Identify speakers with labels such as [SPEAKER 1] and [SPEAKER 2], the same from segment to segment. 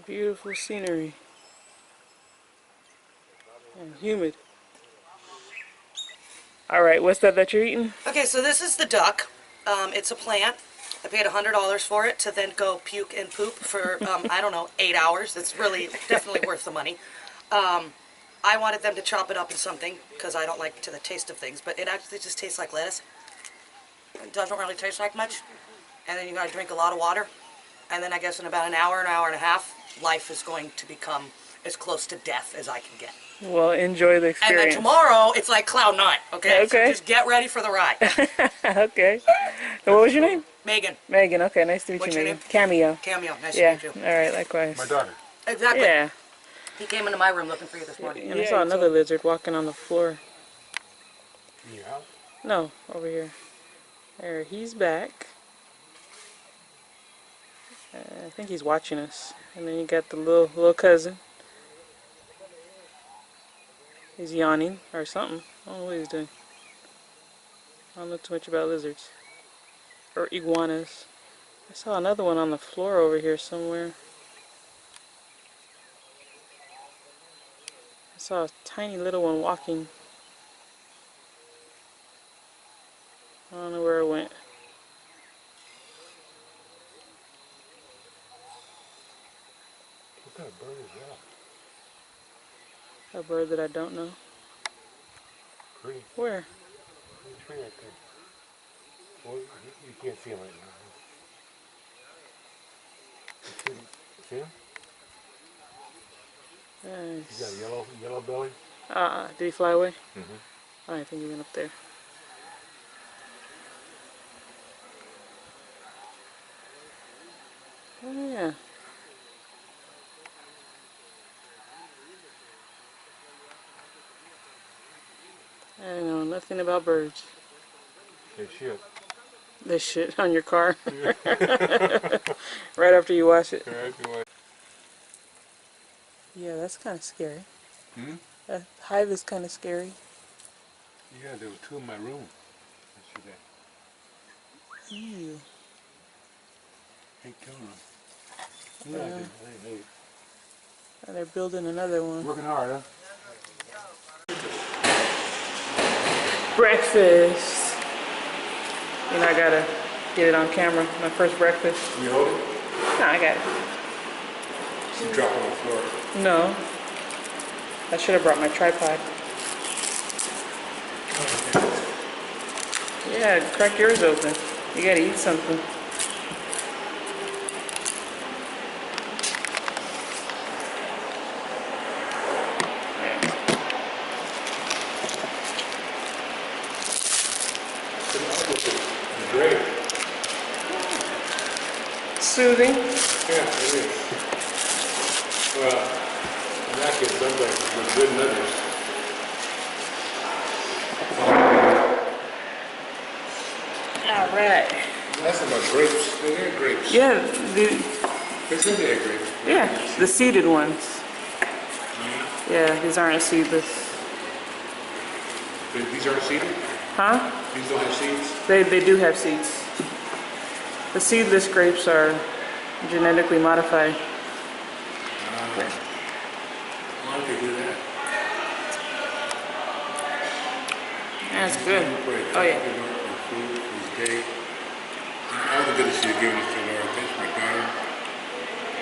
[SPEAKER 1] Beautiful scenery. And humid. Alright, what's that you're eating?
[SPEAKER 2] Okay, so this is the duck. It's a plant. I paid $100 for it to then go puke and poop for, I don't know, 8 hours. It's really definitely worth the money. I wanted them to chop it up in something because I don't like the taste of things, but it actually just tastes like lettuce. It doesn't really taste like much. And then you gotta drink a lot of water. And then I guess in about an hour and a half, life is going to become as close to death as I can get.
[SPEAKER 1] Well, enjoy the experience.
[SPEAKER 2] And then tomorrow, it's like cloud 9, okay?
[SPEAKER 1] Okay.
[SPEAKER 2] So just get ready for the ride.
[SPEAKER 1] Okay. And what was your name?
[SPEAKER 2] Megan.
[SPEAKER 1] Megan, okay, nice to meet
[SPEAKER 2] What's
[SPEAKER 1] you,
[SPEAKER 2] your
[SPEAKER 1] Megan.
[SPEAKER 2] name?
[SPEAKER 1] Cameo.
[SPEAKER 2] Cameo, nice
[SPEAKER 1] Yeah,
[SPEAKER 2] to meet you.
[SPEAKER 1] alright, likewise.
[SPEAKER 3] My daughter.
[SPEAKER 2] Exactly.
[SPEAKER 1] Yeah.
[SPEAKER 2] He came into my room looking for you this morning.
[SPEAKER 1] And I saw another lizard walking on the floor.
[SPEAKER 3] In your house?
[SPEAKER 1] No, over here. There, he's back. I think he's watching us. And then you got the little cousin. He's yawning or something. I don't know what he's doing. I don't know too much about lizards. Or iguanas. I saw another one on the floor over here somewhere. I saw a tiny little one walking. I don't know where it went.
[SPEAKER 3] What kind of bird is that?
[SPEAKER 1] A bird that I don't know.
[SPEAKER 3] Tree.
[SPEAKER 1] Where?
[SPEAKER 3] Tree right there. Well, you can't see him right now. See him?
[SPEAKER 1] Nice.
[SPEAKER 3] He's got a yellow belly.
[SPEAKER 1] Did he fly away?
[SPEAKER 3] Mm-hmm.
[SPEAKER 1] I think he went up there. Oh yeah. I know nothing about birds.
[SPEAKER 3] Hey, shit.
[SPEAKER 1] This shit on your car. Right after you wash it. Yeah, that's kind of scary.
[SPEAKER 3] Hmm?
[SPEAKER 1] That hive is kind of scary.
[SPEAKER 3] Yeah, there were 2 in my room yesterday.
[SPEAKER 1] Ew.
[SPEAKER 3] Hey, killing them. Yeah, hey.
[SPEAKER 1] And they're building another one.
[SPEAKER 3] Working hard, huh?
[SPEAKER 1] Breakfast. You know, I gotta get it on camera. My first breakfast.
[SPEAKER 3] You hold it?
[SPEAKER 1] No, I got it.
[SPEAKER 3] You drop it on the floor.
[SPEAKER 1] No. I should have brought my tripod. Yeah, crack yours open. You gotta eat something.
[SPEAKER 3] Great.
[SPEAKER 1] Soothing.
[SPEAKER 3] Yeah, it is. Well, in that case, sometimes it's good nuggets.
[SPEAKER 1] Alright.
[SPEAKER 3] That's about grapes. They're grapes.
[SPEAKER 1] Yeah,
[SPEAKER 3] They said they had grapes.
[SPEAKER 1] yeah, the seeded ones. Yeah, these aren't seedless.
[SPEAKER 3] These aren't seeded?
[SPEAKER 1] Huh?
[SPEAKER 3] These don't have seeds?
[SPEAKER 1] They do have seeds. The seedless grapes are genetically modified.
[SPEAKER 3] Why would they do that?
[SPEAKER 1] That's good. Oh yeah.
[SPEAKER 3] For food, for this day. And all the goodness you've given us to Lord. Thanks for my daughter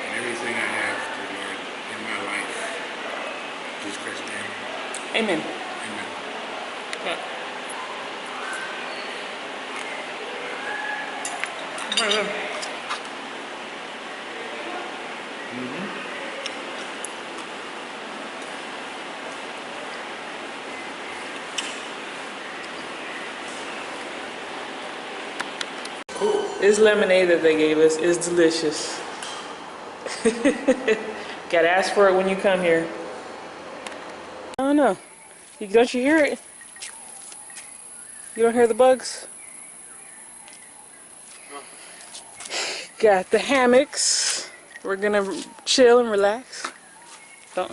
[SPEAKER 3] and everything I have to Lord in my life. In Jesus Christ's name.
[SPEAKER 1] Amen.
[SPEAKER 3] Amen.
[SPEAKER 1] Yeah.
[SPEAKER 3] Cool.
[SPEAKER 1] This lemonade that they gave us is delicious. Gotta ask for it when you come here. I don't know. Don't you hear it? You don't hear the bugs? Got the hammocks. We're gonna chill and relax. Don't.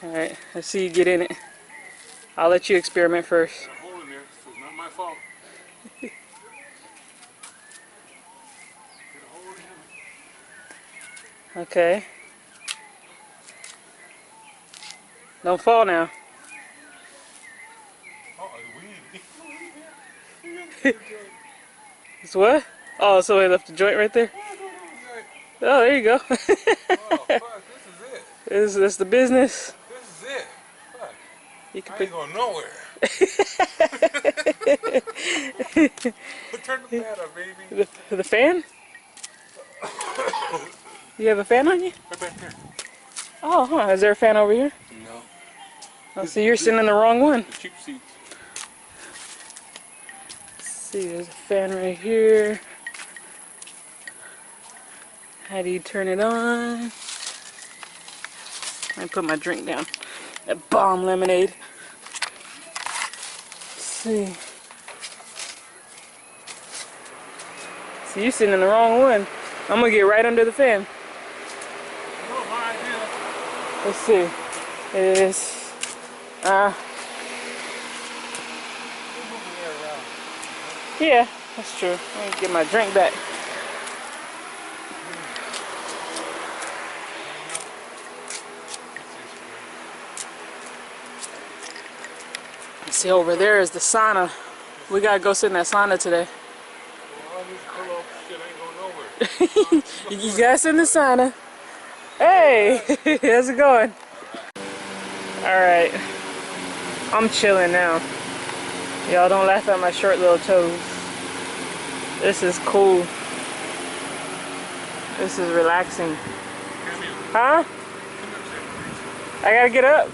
[SPEAKER 1] Alright, let's see you get in it. I'll let you experiment first.
[SPEAKER 3] There's a hole in there, so it's not my fault. Get a hole in him.
[SPEAKER 1] Okay. Don't fall now. It's what? Oh, so he left the joint right there? Oh, there you go.
[SPEAKER 3] Oh, fuck, this is it.
[SPEAKER 1] This the business.
[SPEAKER 3] This is it. Fuck.
[SPEAKER 1] You can
[SPEAKER 3] I
[SPEAKER 1] pick.
[SPEAKER 3] ain't going nowhere. Turn the fan up, baby.
[SPEAKER 1] The fan? You have a fan on you?
[SPEAKER 3] Right back there.
[SPEAKER 1] Oh, huh. Is there a fan over here?
[SPEAKER 3] No.
[SPEAKER 1] Oh, so you're sitting in the wrong one.
[SPEAKER 3] The cheap seats.
[SPEAKER 1] Let's see, there's a fan right here. How do you turn it on? Let me put my drink down. That bomb lemonade. Let's see. See, you're sitting in the wrong one. I'm gonna get right under the fan.
[SPEAKER 3] No, my idea.
[SPEAKER 1] Let's see. It is. Yeah, that's true. Let me get my drink back. See, over there is the sauna. We gotta go sit in that sauna today.
[SPEAKER 3] Well, all this pillow shit ain't going nowhere.
[SPEAKER 1] You guys in the sauna. Hey, how's it going? Alright, I'm chilling now. Y'all don't laugh at my short little toes. This is cool. This is relaxing. Huh? I gotta get up.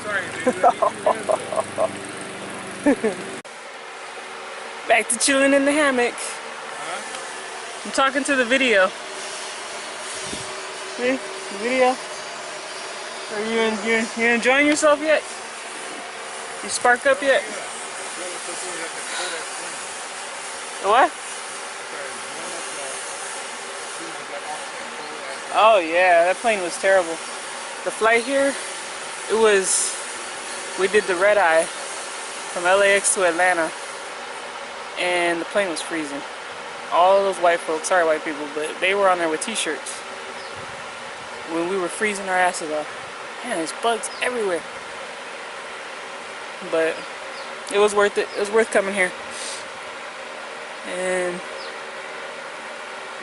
[SPEAKER 3] Sorry, dude.
[SPEAKER 1] Back to chilling in the hammock. I'm talking to the video. See? The video? Are you enjoying yourself yet? You spark up yet? What? Oh yeah, that plane was terrible. The flight here, we did the red eye from LAX to Atlanta, and the plane was freezing. All those white folks, sorry white people, but they were on there with t-shirts when we were freezing our asses off. Man, there's bugs everywhere. But it was worth it. It was worth coming here. And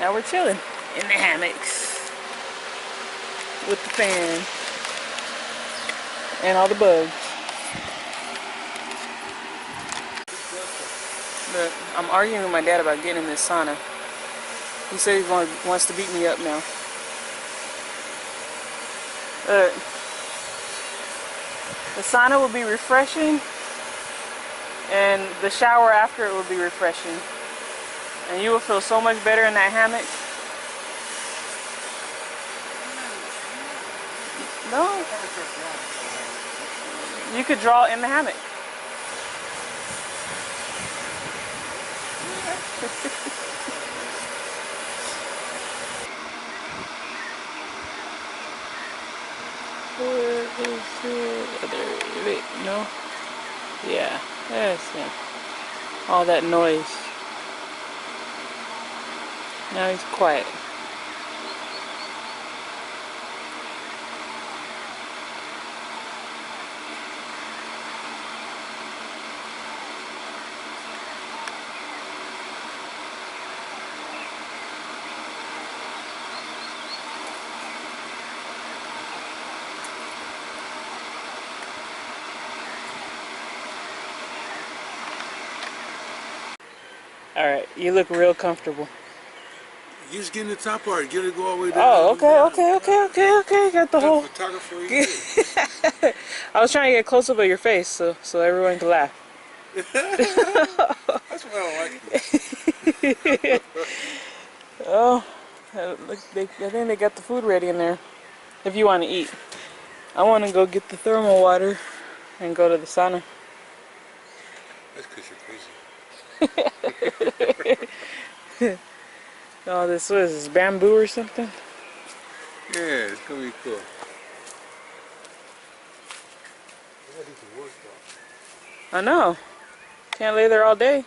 [SPEAKER 1] now we're chilling in the hammocks with the fan and all the bugs. But I'm arguing with my dad about getting in this sauna. He said he wants to beat me up now. The sauna will be refreshing, and the shower after it will be refreshing. And you will feel so much better in that hammock. No. You could draw in the hammock. Where is it? There, no? Yeah, that's him. All that noise. Now he's quiet. Alright, you look real comfortable.
[SPEAKER 3] You just get in the top part. Get it go all the way down.
[SPEAKER 1] Oh, okay. Got the whole...
[SPEAKER 3] Photographer.
[SPEAKER 1] I was trying to get close up of your face so everyone can laugh.
[SPEAKER 3] That's what I like.
[SPEAKER 1] Oh, look, I think they got the food ready in there. If you want to eat. I want to go get the thermal water and go to the sauna.
[SPEAKER 3] That's because you're crazy.
[SPEAKER 1] Oh, this was bamboo or something?
[SPEAKER 3] Yeah, it's gonna be cool.
[SPEAKER 1] I know. Can't lay there all day.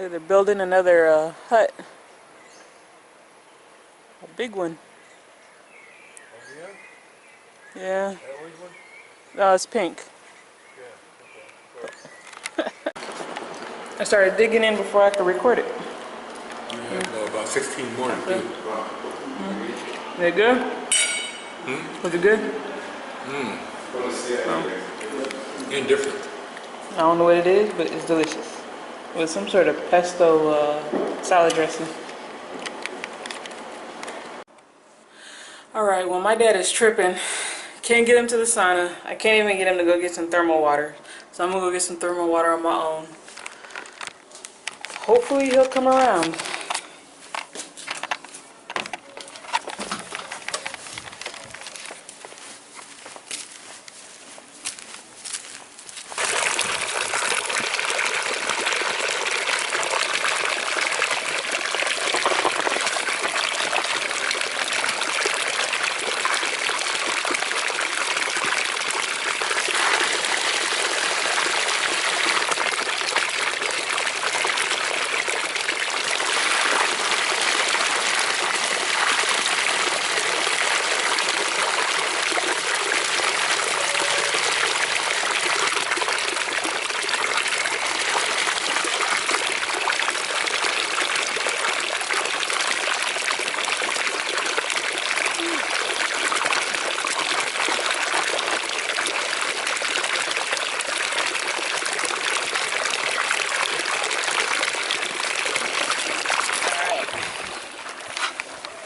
[SPEAKER 1] They're building another hut. A big one.
[SPEAKER 3] Oh, yeah?
[SPEAKER 1] Yeah.
[SPEAKER 3] That orange one?
[SPEAKER 1] No, it's pink.
[SPEAKER 3] Yeah. Okay.
[SPEAKER 1] I started digging in before I could record it.
[SPEAKER 3] You have about 16 more to
[SPEAKER 1] Okay.
[SPEAKER 3] do.
[SPEAKER 1] Is it good? Was it good?
[SPEAKER 3] Indifferent.
[SPEAKER 1] I don't know what it is, but it's delicious. With some sort of pesto salad dressing. Alright, well my dad is tripping. Can't get him to the sauna. I can't even get him to go get some thermal water. So I'm gonna go get some thermal water on my own. Hopefully he'll come around.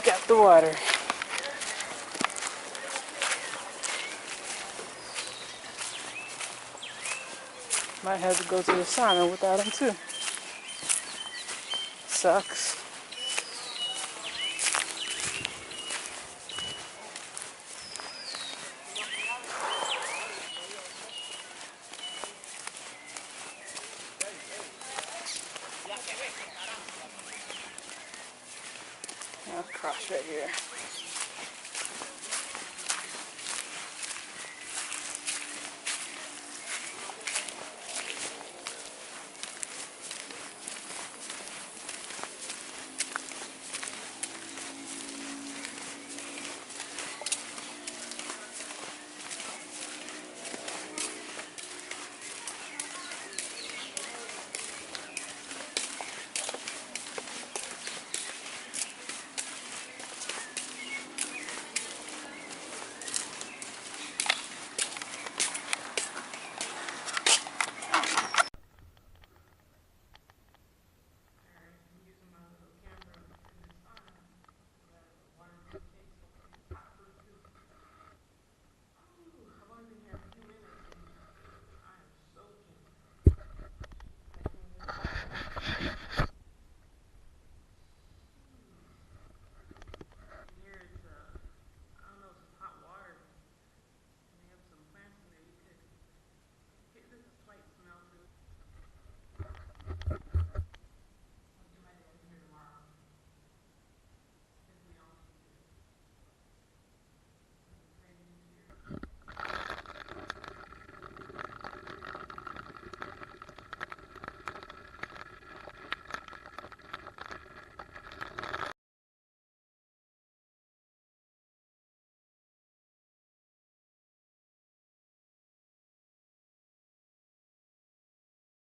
[SPEAKER 1] Got the water. Might have to go to the sauna without him too. Sucks. I'll cross right here.